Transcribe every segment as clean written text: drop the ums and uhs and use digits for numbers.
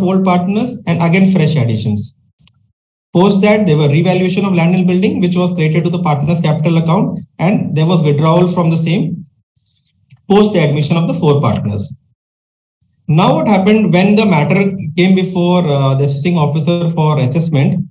old partners and again fresh additions. Post that, there were revaluation of land and building, which was created to the partners capital account, and there was withdrawal from the same post the admission of the 4 partners. Now what happened when the matter came before the assessing officer for assessment?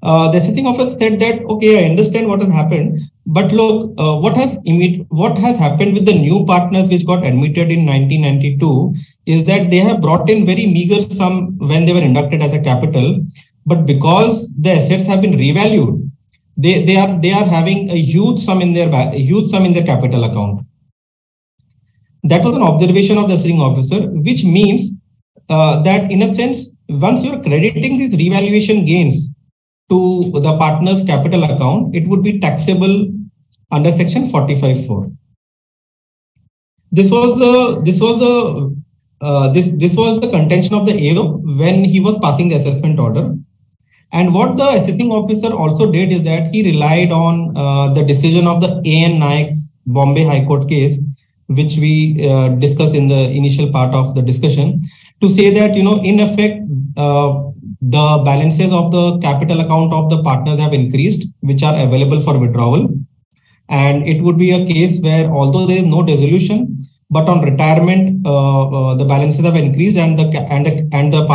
The assessing officer said that, okay, I understand what has happened, but look, what has happened with the new partners which got admitted in 1992 is that they have brought in very meager sum when they were inducted as a capital, but because the assets have been revalued, they are having a huge sum in their capital account. That was an observation of the assessing officer, which means that in a sense, once you are crediting these revaluation gains to the partner's capital account, it would be taxable under section 45(4). This was the contention of the AO when he was passing the assessment order. And what the assessing officer also did is that he relied on the decision of the A.N. Naik's Bombay High Court case, which we discussed in the initial part of the discussion, to say that, in effect, the balances of the capital account of the partners have increased, which are available for withdrawal. And it would be a case where, although there is no dissolution, but on retirement, the balances have increased, and the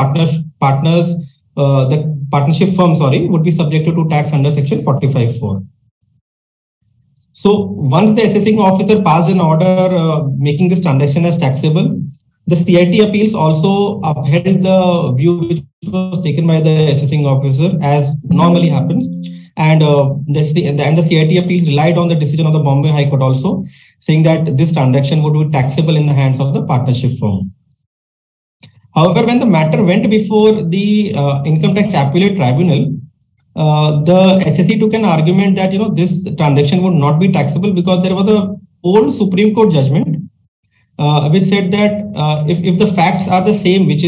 partnership firm, would be subjected to tax under section 45(4). So once the assessing officer passed an order making this transaction as taxable, the CIT appeals also upheld the view which was taken by the assessing officer, as normally happens. And the CIT appeals relied on the decision of the Bombay High Court also, saying that this transaction would be taxable in the hands of the partnership firm. However, when the matter went before the Income Tax Appellate Tribunal, the SSE took an argument that this transaction would not be taxable because there was a old Supreme Court judgment which said that if the facts are the same, which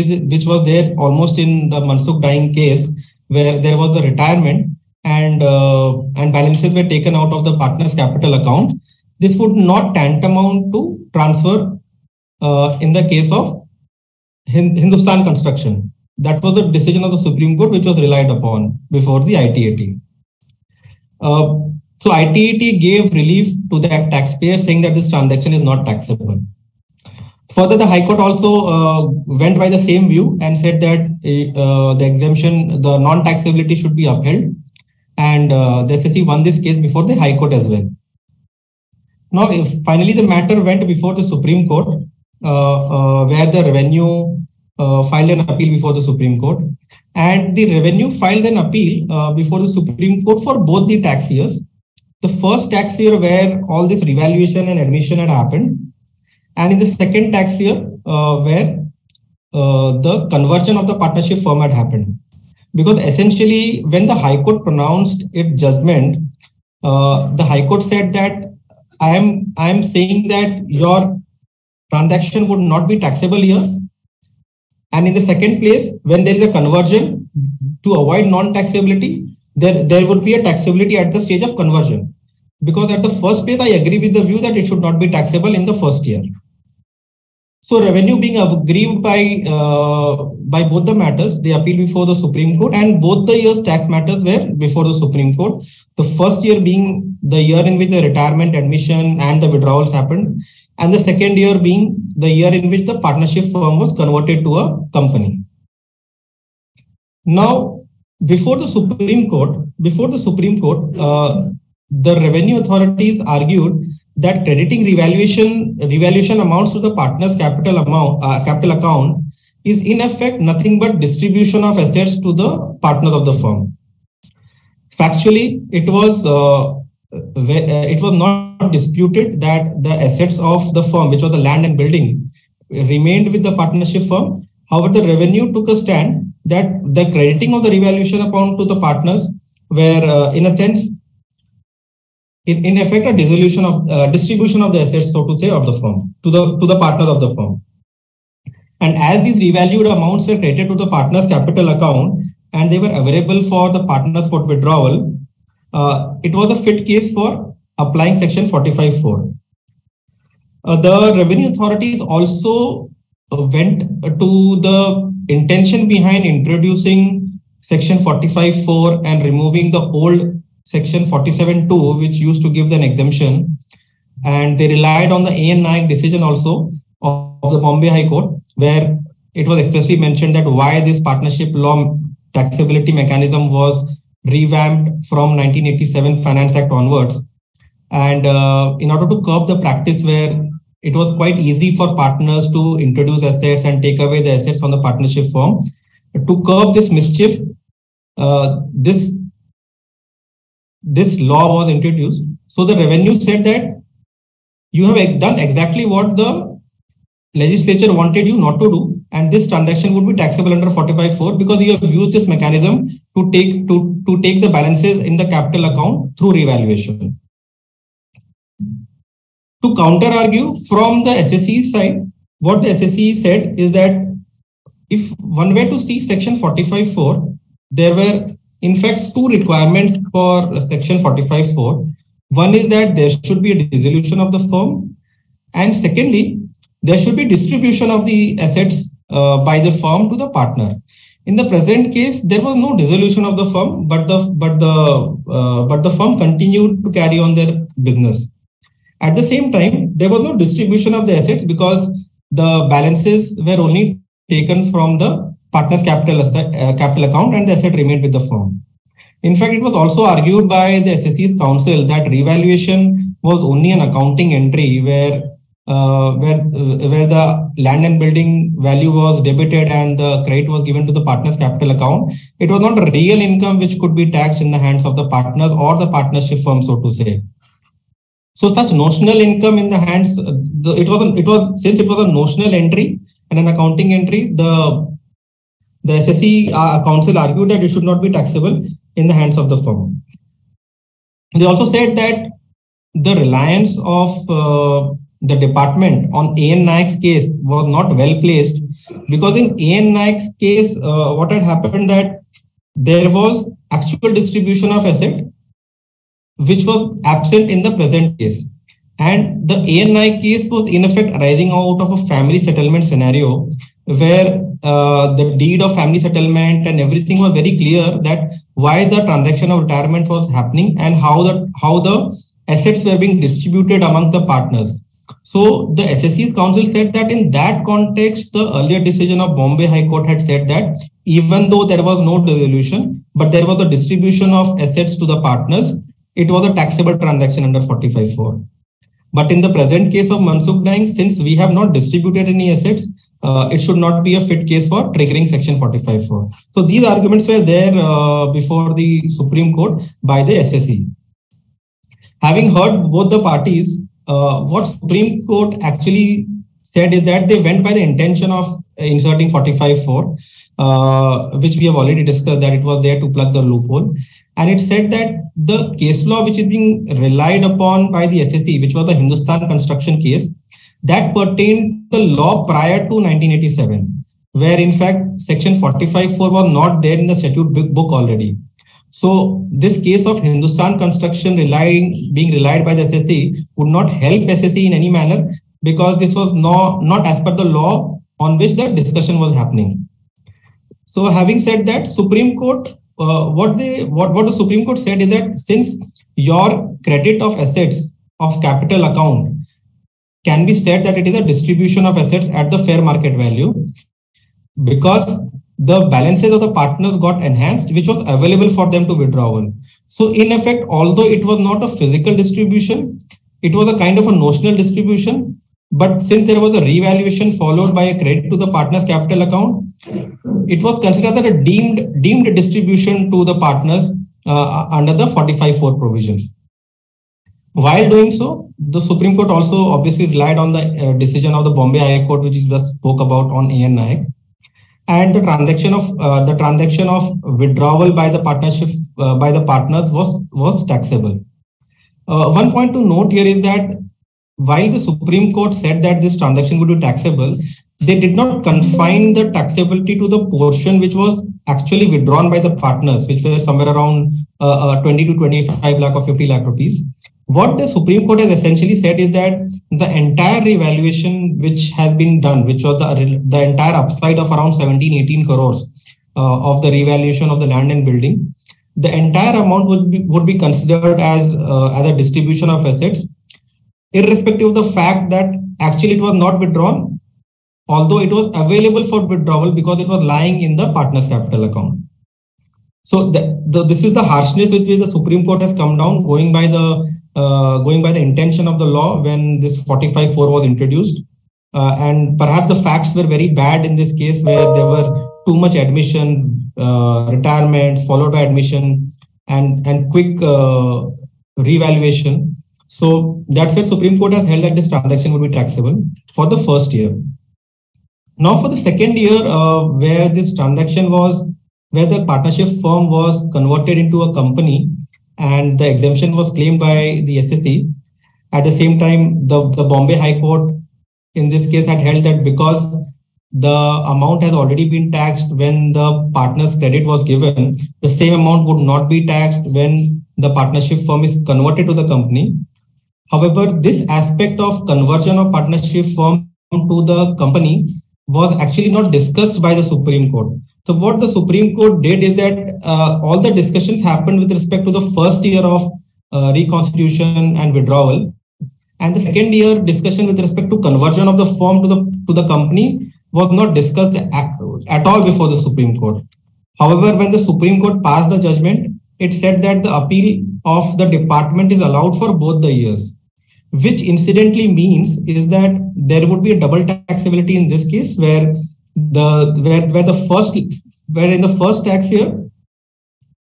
was there almost in the Mansukh Dying case, where there was a retirement and balances were taken out of the partner's capital account, this would not tantamount to transfer in the case of Hindustan Construction. That was the decision of the Supreme Court, which was relied upon before the ITAT. So ITAT gave relief to the taxpayer, saying that this transaction is not taxable. Further, the High Court also went by the same view and said that the exemption, the non-taxability should be upheld, and the SSE won this case before the High Court as well. Now, finally the matter went before the Supreme Court, where the revenue filed an appeal before the Supreme Court, and the revenue filed an appeal before the Supreme Court for both the tax years. The first tax year where all this revaluation and admission had happened, and in the second tax year where the conversion of the partnership firm had happened. Because essentially, when the High Court pronounced its judgment, the High Court said that I am saying that your transaction would not be taxable here. And in the second place, when there is a conversion, to avoid non-taxability, there would be a taxability at the stage of conversion. Because at the first place, I agree with the view that it should not be taxable in the first year. So revenue being aggrieved by both the matters, they appealed before the Supreme Court, and both the years' tax matters were before the Supreme Court. The first year being the year in which the retirement, admission, and the withdrawals happened, and the second year being the year in which the partnership firm was converted to a company. Now, before the Supreme Court, the revenue authorities argued that crediting revaluation amounts to the partner's capital account is in effect nothing but distribution of assets to the partners of the firm. Factually, it was not disputed that the assets of the firm, which was the land and building, remained with the partnership firm. However, the revenue took a stand that the crediting of the revaluation account to the partners were, in a sense, in effect, a distribution of the assets, so to say, of the firm to the partners of the firm. And as these revalued amounts were credited to the partners' capital account and they were available for the partners for withdrawal, it was a fit case for applying section 45(4). The revenue authorities also went to the intention behind introducing section 45(4) and removing the old section 47(2), which used to give an exemption, and they relied on the A.N. Naik decision also of the Bombay High Court, where it was expressly mentioned that why this partnership law taxability mechanism was revamped from 1987 Finance Act onwards. And in order to curb the practice where it was quite easy for partners to introduce assets and take away the assets on the partnership firm, to curb this mischief, this law was introduced. So the revenue said that you have done exactly what the legislature wanted you not to do, and this transaction would be taxable under 45(4) because you have used this mechanism to take the balances in the capital account through revaluation. To counter argue from the SSE side, what the SSE said is that if one were to see section 45(4), there were in fact two requirements for section 45(4). One is that there should be a dissolution of the firm, and secondly, there should be distribution of the assets by the firm to the partner. In the present case, there was no dissolution of the firm, but the firm continued to carry on their business. At the same time, there was no distribution of the assets because the balances were only taken from the partner's capital account, and the asset remained with the firm. In fact, it was also argued by the SSE's counsel that revaluation was only an accounting entry where the land and building value was debited and the credit was given to the partner's capital account. It was not a real income which could be taxed in the hands of the partners or the partnership firm, so to say. So such notional income in the hands, since it was a notional entry and an accounting entry, the SSE counsel argued that it should not be taxable in the hands of the firm. They also said that the reliance of the department on A.N. Naik's case was not well placed, because in A.N. Naik's case, what had happened that there was actual distribution of asset which was absent in the present case. And the A.N. Naik case was in effect arising out of a family settlement scenario where the deed of family settlement and everything was very clear that why the transaction of retirement was happening and how the assets were being distributed among the partners. So the SSE's counsel said that in that context, the earlier decision of Bombay High Court had said that even though there was no dissolution, but there was a distribution of assets to the partners, it was a taxable transaction under 45(4). But in the present case of Mansukh Naik, since we have not distributed any assets, it should not be a fit case for triggering section 45(4). So these arguments were there before the Supreme Court by the SSE. Having heard both the parties, what Supreme Court actually said is that they went by the intention of inserting 45(4), which we have already discussed that it was there to plug the loophole. And it said that the case law which is being relied upon by the SSE, which was the Hindustan construction case, that pertained to the law prior to 1987, where in fact section 45(4) was not there in the statute book already. So this case of Hindustan construction being relied by the SSE would not help SSE in any manner, because this was not as per the law on which the discussion was happening. So having said that, Supreme Court, what the Supreme Court said is that since your credit of assets of capital account can be said that it is a distribution of assets at the fair market value, because the balances of the partners got enhanced, which was available for them to withdrawal. So in effect, although it was not a physical distribution, it was a kind of a notional distribution. But since there was a revaluation followed by a credit to the partner's capital account, it was considered as a deemed distribution to the partners under the 45(4) provisions. While doing so, the Supreme Court also obviously relied on the decision of the Bombay High Court, which we just spoke about on A.N. Naik, and the transaction of withdrawal by the partnership by the partners was taxable. One point to note here is that while the Supreme Court said that this transaction would be taxable, they did not confine the taxability to the portion which was actually withdrawn by the partners, which were somewhere around 20 to 25 lakh or 50 lakh rupees. What the Supreme Court has essentially said is that the entire revaluation which has been done, which was the entire upside of around 17-18 crores of the revaluation of the land and building, the entire amount would be considered as a distribution of assets, irrespective of the fact that actually it was not withdrawn, although it was available for withdrawal because it was lying in the partner's capital account. So this is the harshness with which the Supreme Court has come down, going by the intention of the law when this 45(4) was introduced. And perhaps the facts were very bad in this case, where there were too much admission, retirement followed by admission, and quick revaluation. So that's where Supreme Court has held that this transaction would be taxable for the first year. Now for the second year, where this transaction was, where the partnership firm was converted into a company and the exemption was claimed by the SSE. At the same time, the Bombay High Court in this case had held that because the amount has already been taxed when the partner's credit was given, the same amount would not be taxed when the partnership firm is converted to the company. However, this aspect of conversion of partnership firm to the company was actually not discussed by the Supreme Court. So what the Supreme Court did is that all the discussions happened with respect to the first year of reconstitution and withdrawal, and the second year discussion with respect to conversion of the firm to the company was not discussed at all before the Supreme Court. However, when the Supreme Court passed the judgment, it said that the appeal of the department is allowed for both the years, which incidentally means is that there would be a double taxability in this case, where in the first tax year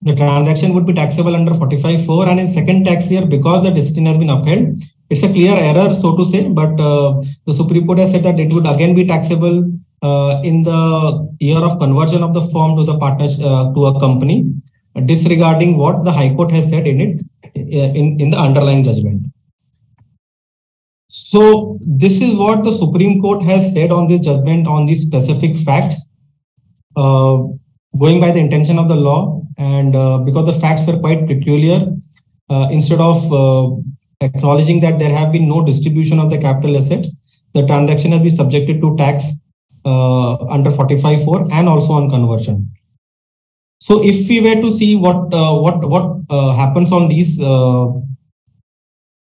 the transaction would be taxable under 45(4), and in second tax year, because the decision has been upheld, it's a clear error, so to say, but the Supreme Court has said that it would again be taxable in the year of conversion of the firm to the to a company, disregarding what the High Court has said in the underlying judgment. So this is what the Supreme Court has said on this judgment on these specific facts, going by the intention of the law, and because the facts were quite peculiar, instead of acknowledging that there have been no distribution of the capital assets, the transaction has been subjected to tax under 45(4) and also on conversion. So if we were to see what happens on these, the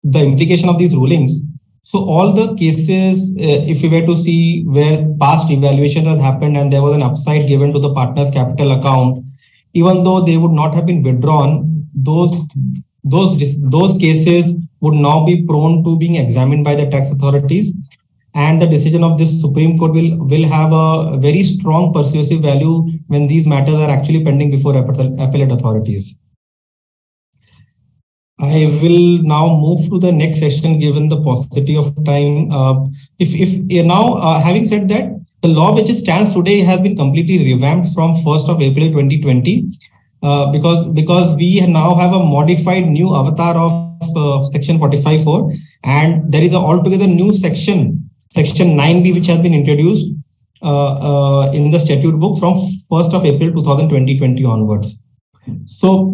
implication of these rulings. So all the cases, if we were to see where past evaluation has happened and there was an upside given to the partner's capital account, even though they would not have been withdrawn, those cases would now be prone to being examined by the tax authorities, and the decision of this Supreme Court will have a very strong persuasive value when these matters are actually pending before appellate authorities. I will now move to the next section given the paucity of time. Having said that, the law which stands today has been completely revamped from 1st of April 2020 because we now have a modified new avatar of section 45(4), and there is an altogether new section 9B, which has been introduced in the statute book from 1st of April 2020 onwards. So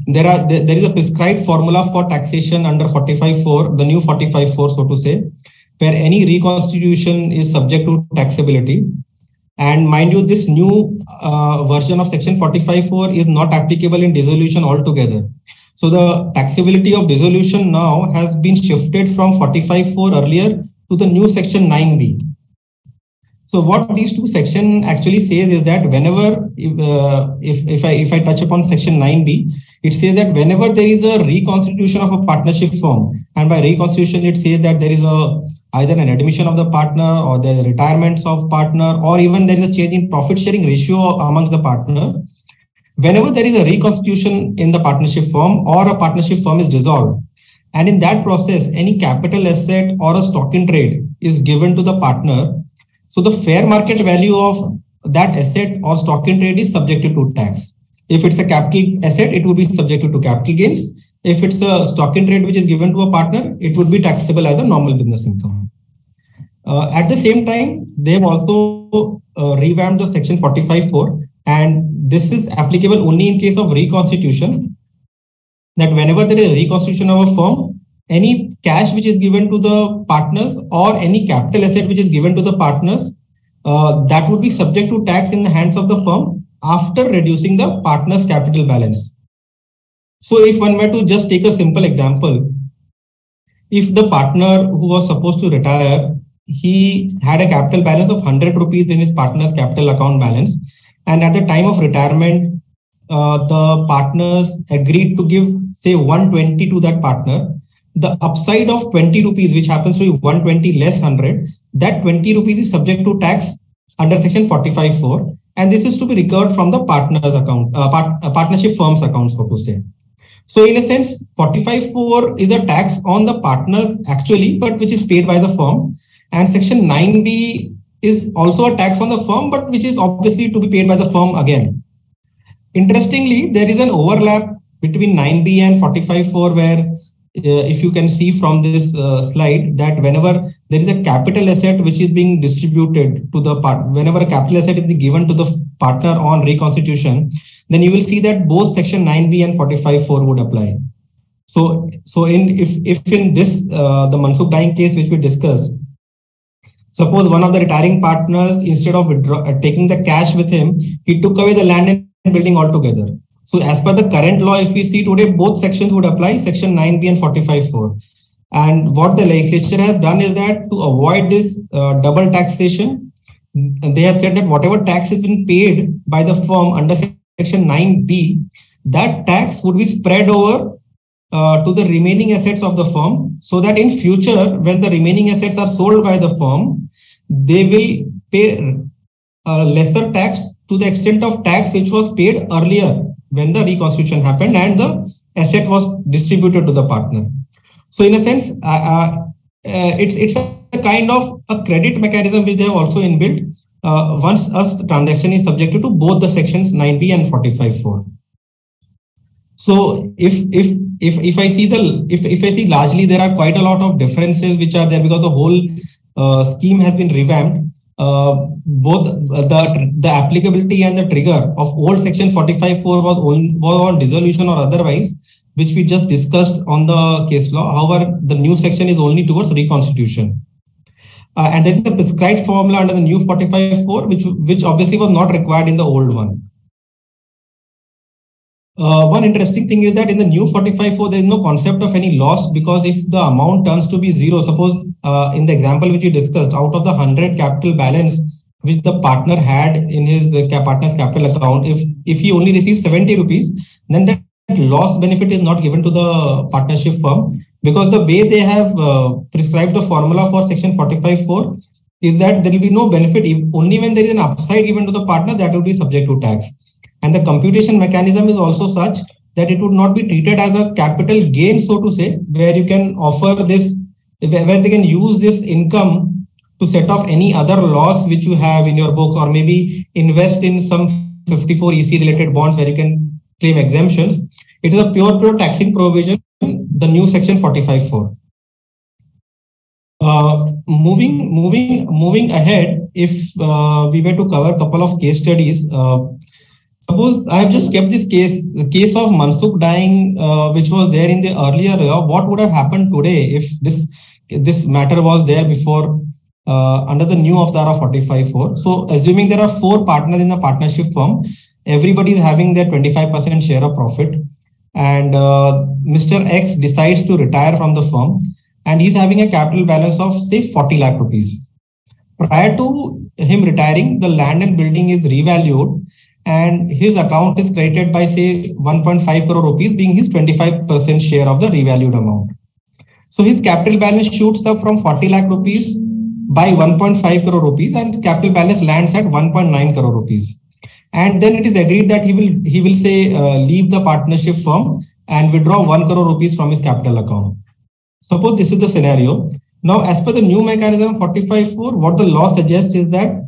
there is a prescribed formula for taxation under 45(4), the new 45(4), so to say, where any reconstitution is subject to taxability. And mind you, this new version of section 45(4) is not applicable in dissolution altogether. So the taxability of dissolution now has been shifted from 45(4) earlier to the new section 9B. So what these two sections actually says is that whenever, if I touch upon section 9B, it says that whenever there is a reconstitution of a partnership firm, and by reconstitution it says that there is either an admission of the partner or the retirements of partner, or even there is a change in profit sharing ratio amongst the partner. Whenever there is a reconstitution in the partnership firm or a partnership firm is dissolved, and in that process any capital asset or a stock in trade is given to the partner, so the fair market value of that asset or stock in trade is subjected to tax. If it's a capital asset, it would be subjected to capital gains. If it's a stock in trade which is given to a partner, it would be taxable as a normal business income. At the same time, they have also revamped the section 45(4), and this is applicable only in case of reconstitution. that whenever there is a reconstitution of a firm, any cash which is given to the partners or any capital asset which is given to the partners, that would be subject to tax in the hands of the firm after reducing the partner's capital balance. So if one were to just take a simple example, if the partner who was supposed to retire, he had a capital balance of 100 rupees in his partner's capital account balance, and at the time of retirement, the partners agreed to give, say, 120 to that partner. The upside of 20 rupees, which happens to be 120 less 100, that 20 rupees is subject to tax under section 45(4), and this is to be recovered from the partner's account, partnership firm's account, so to say. So in a sense, 45(4) is a tax on the partners actually, but which is paid by the firm. And section 9B is also a tax on the firm, but which is obviously to be paid by the firm again. Interestingly, there is an overlap between 9B and 45(4), where if you can see from this slide, that whenever there is a capital asset which is being distributed to the part, whenever a capital asset is given to the partner on reconstitution, then you will see that both section 9B and 45(4) would apply. So if in this the Mansukh dying case which we discussed, suppose one of the retiring partners, instead of taking the cash with him, he took away the land and building altogether. So as per the current law, if we see today, both sections would apply, section 9B and 45(4). And what the legislature has done is that to avoid this double taxation, they have said that whatever tax is being paid by the firm under section 9B, that tax would be spread over to the remaining assets of the firm, so that in future, when the remaining assets are sold by the firm, they will pay lesser tax to the extent of tax which was paid earlier when the reconstitution happened and the asset was distributed to the partner. So in a sense, it's a kind of a credit mechanism which they have also inbuilt once a transaction is subjected to both the sections 9B and 45(4). So if I see largely there are quite a lot of differences which are there because the whole scheme has been revamped. Both the applicability and the trigger of old section 45(4) was on dissolution or otherwise, which we just discussed on the case law. However, the new section is only towards reconstitution. And there is a prescribed formula under the new 45(4), which obviously was not required in the old one. One interesting thing is that in the new 45(4), there is no concept of any loss, because if the amount turns to be zero, suppose in the example which we discussed, out of the 100 capital balance which the partner had in his partner's capital account, if he only receives 70 rupees, then that loss benefit is not given to the partnership firm, because the way they have prescribed the formula for section 45(4) is that there will be no benefit. Only when there is an upside given to the partner, that will be subject to tax. And the computation mechanism is also such that it would not be treated as a capital gain, so to say, where you can offer this, where they can use this income to set off any other loss which you have in your books, or maybe invest in some 54EC related bonds where you can claim exemptions. It is a pure taxing provision, the new section 45(4). Moving ahead, if we were to cover a couple of case studies, suppose I have just kept this the case of Mansukh dying, which was there in the earlier law. What would have happened today if this matter was there before under the new Avtara 45(4)? So assuming there are 4 partners in the partnership firm, everybody is having their 25% share of profit, and Mr. X decides to retire from the firm, and he's having a capital balance of say 40 lakh rupees. Prior to him retiring, the land and building is revalued, and his account is credited by say 1.5 crore rupees, being his 25% share of the revalued amount. So his capital balance shoots up from 40 lakh rupees by 1.5 crore rupees, and capital balance lands at 1.9 crore rupees. And then it is agreed that he will say leave the partnership firm and withdraw 1 crore rupees from his capital account. Suppose this is the scenario. Now, as per the new mechanism 45(4), what the law suggests is that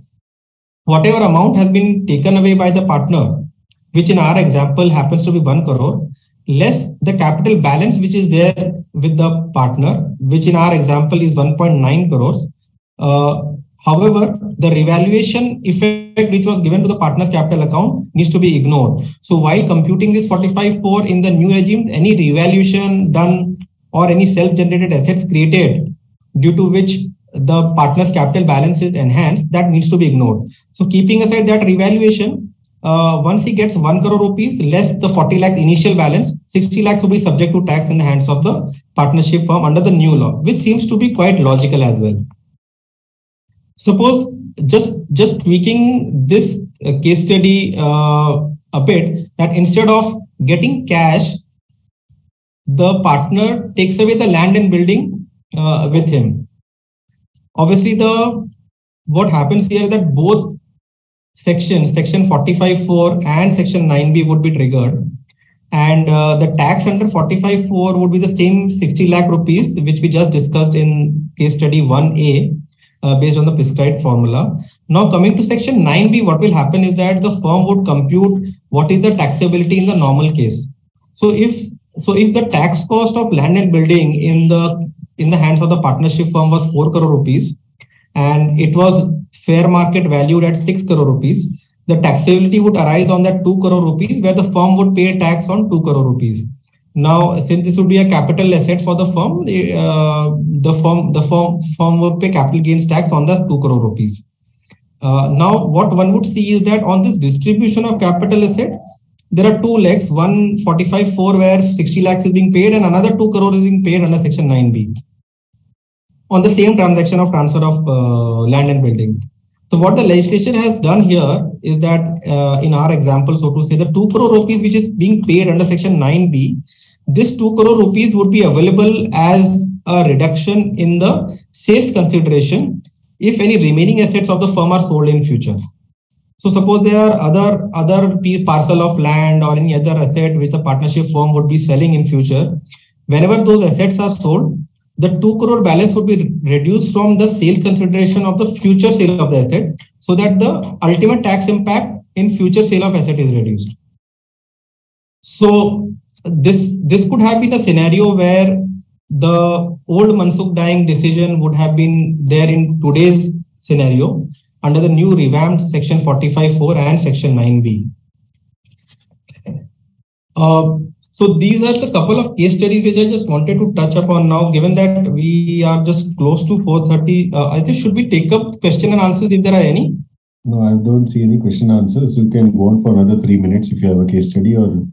whatever amount has been taken away by the partner, which in our example happens to be 1 crore, less the capital balance which is there with the partner, which in our example is 1.9 crores, However, the revaluation effect which was given to the partner's capital account needs to be ignored. So while computing this 45.4 in the new regime, any revaluation done or any self-generated assets created due to which the partner's capital balance is enhanced, that needs to be ignored. So keeping aside that revaluation, once he gets 1 crore rupees less the 40 lakhs initial balance, 60 lakhs will be subject to tax in the hands of the partnership firm under the new law, which seems to be quite logical as well. Suppose just tweaking this case study a bit, that instead of getting cash, the partner takes away the land and building with him. Obviously, what happens here is that both sections, section 45.4 and section 9B would be triggered, and the tax under 45.4 would be the same 60 lakh rupees which we just discussed in case study 1A. Based on the prescribed formula. Now coming to section 9B, what will happen is that the firm would compute what is the taxability in the normal case. So if the tax cost of land and building in the hands of the partnership firm was 4 crore rupees and it was fair market valued at 6 crore rupees, the taxability would arise on that 2 crore rupees where the firm would pay tax on 2 crore rupees. Now, since this would be a capital asset for the firm, the firm would pay capital gains tax on the 2 crore rupees. Now, what one would see is that on this distribution of capital asset, there are two legs, one 45.4 where 60 lakhs is being paid and another 2 crore is being paid under section 9B on the same transaction of transfer of land and building. So what the legislation has done here is that in our example, so to say, the 2 crore rupees which is being paid under section 9B, this 2 crore rupees would be available as a reduction in the sales consideration if any remaining assets of the firm are sold in future. So suppose there are other parcel of land or any other asset which the partnership firm would be selling in future. Whenever those assets are sold, the 2 crore balance would be reduced from the sale consideration of the future sale of the asset, so that the ultimate tax impact in future sale of asset is reduced. So this could have been a scenario where the old Mansukh Dying decision would have been there in today's scenario under the new revamped section 45.4 and section 9B. So these are the couple of case studies which I just wanted to touch upon now, given that we are just close to 4:30. I think should we take up question and answers if there are any? No, I don't see any question answers. You can go on for another 3 minutes if you have a case study, or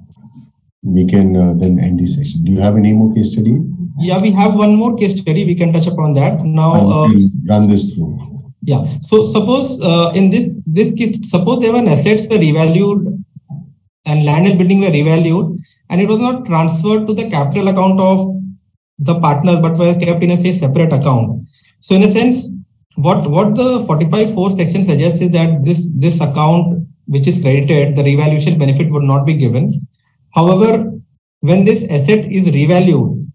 we can then end the session. Do you have any more case study? Yeah, we have one more case study. We can touch upon that now. Run this through. Yeah. So suppose in this case, suppose there were assets were revalued and land and building were revalued, and it was not transferred to the capital account of the partners, but were kept in a separate account. So in a sense, what the 45.4 section suggests is that this account which is credited, the revaluation benefit would not be given. However, when this asset is revalued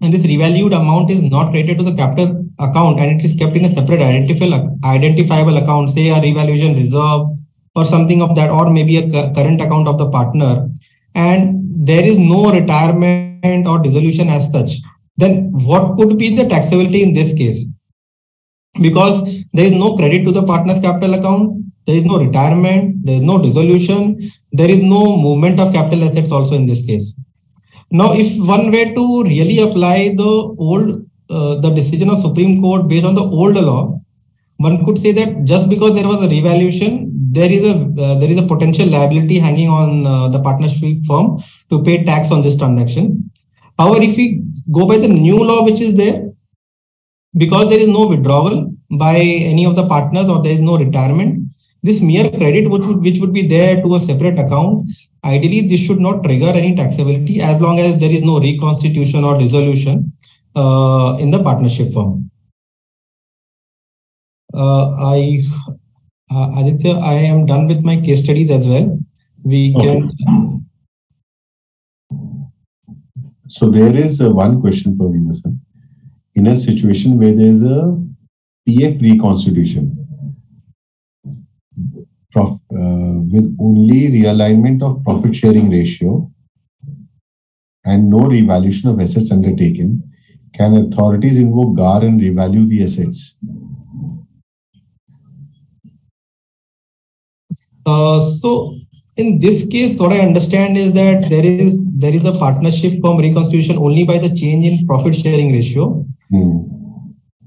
and this revalued amount is not credited to the capital account and it is kept in a separate identifiable account, say a revaluation reserve or something of that, or maybe a current account of the partner, and there is no retirement or dissolution as such, then what could be the taxability in this case? Because there is no credit to the partner's capital account, there is no retirement, there is no dissolution, there is no movement of capital assets also in this case. Now, if one were to really apply the decision of Supreme Court based on the old law, one could say that just because there was a revaluation, there is a potential liability hanging on the partnership firm to pay tax on this transaction. However, if we go by the new law which is there, because there is no withdrawal by any of the partners or there is no retirement, this mere credit which would be there to a separate account, ideally this should not trigger any taxability as long as there is no reconstitution or dissolution in the partnership firm. Aditya, I am done with my case studies as well. We can. So there is one question for you, sir. In a situation where there is a PF reconstitution with only realignment of profit sharing ratio and no revaluation of assets undertaken, can authorities invoke GAR and revalue the assets? So in this case, what I understand is that there is a partnership firm reconstitution only by the change in profit sharing ratio,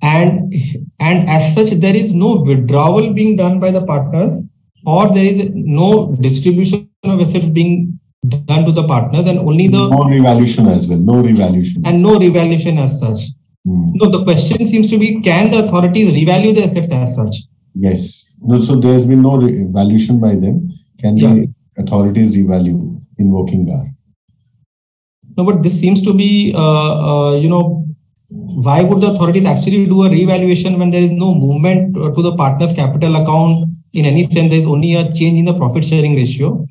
and as such there is no withdrawal being done by the partners, or there is no distribution of assets being done to the partners, and only the no revaluation as well, no revaluation, and no revaluation as such. No, the question seems to be, can the authorities revalue the assets as such? Yes. No, so there has been no valuation by them. Can the authorities revalue invoking GAR? No, but this seems to be, why would the authorities actually do a revaluation when there is no movement to the partner's capital account in any sense? There is only a change in the profit sharing ratio.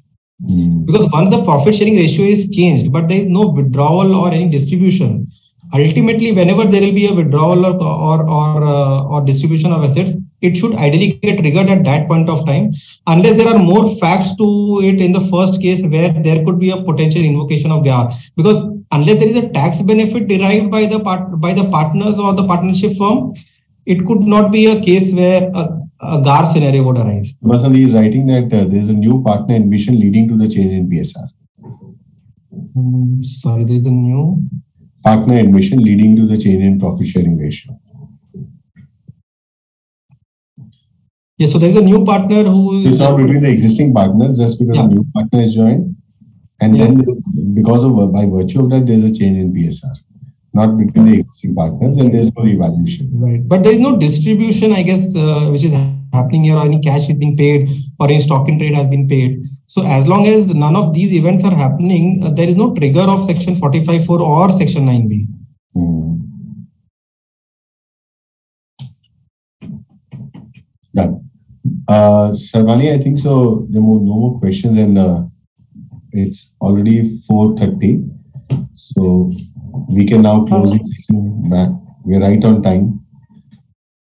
Because once the profit sharing ratio is changed, but there is no withdrawal or any distribution, ultimately, whenever there will be a withdrawal or distribution of assets, it should ideally get triggered at that point of time, unless there are more facts to it in the first case where there could be a potential invocation of GAR. Because unless there is a tax benefit derived by the partners or the partnership firm, it could not be a case where a GAR scenario would arise. Basant is writing that there is a new partner admission leading to the change in PSR. Sorry, there is a new partner admission leading to the change in profit sharing ratio. Yes, so there is a new partner who is... It's not between the existing partners, just because a new partner is joined. And then because of, by virtue of that, there is a change in PSR. Not between the existing partners, and there is no evaluation. Right. But there is no distribution, I guess, which is happening here, or any cash is being paid, or any stock in trade has been paid. So as long as none of these events are happening, there is no trigger of section 45(4) or section 9(b). Done. Sharvani, I think so. There are no more questions, and it's already 4:30. So we can now close the session back. We're right on time.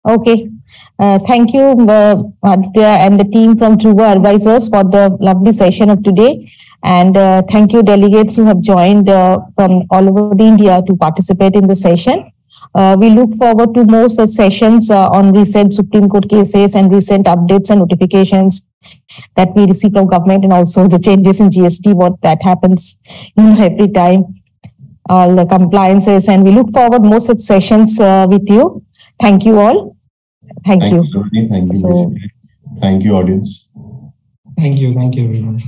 Okay. Thank you, Aditya and the team from Dhruva Advisors for the lovely session of today. And thank you, delegates who have joined from all over the India to participate in the session. We look forward to more such sessions on recent Supreme Court cases and recent updates and notifications that we receive from government, and also the changes in GST, what that happens every time, all the compliances. And we look forward more such sessions with you. Thank you all. Thank you. Thank you, audience. Thank you very much.